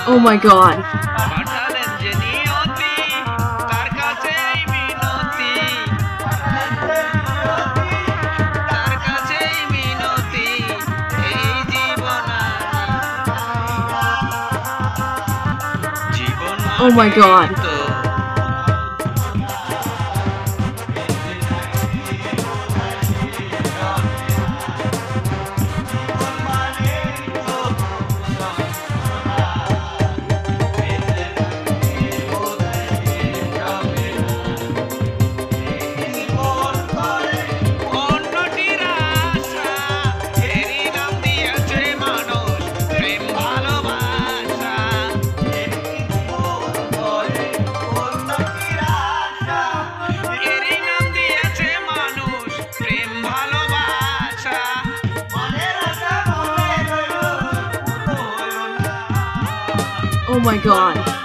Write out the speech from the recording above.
Oh my god. পাঠালেন যে নিয়তি তার কাছেই মিনতি, তার কাছেই মিনতি, এই জীবন জীবন Oh my god. তো Oh my god.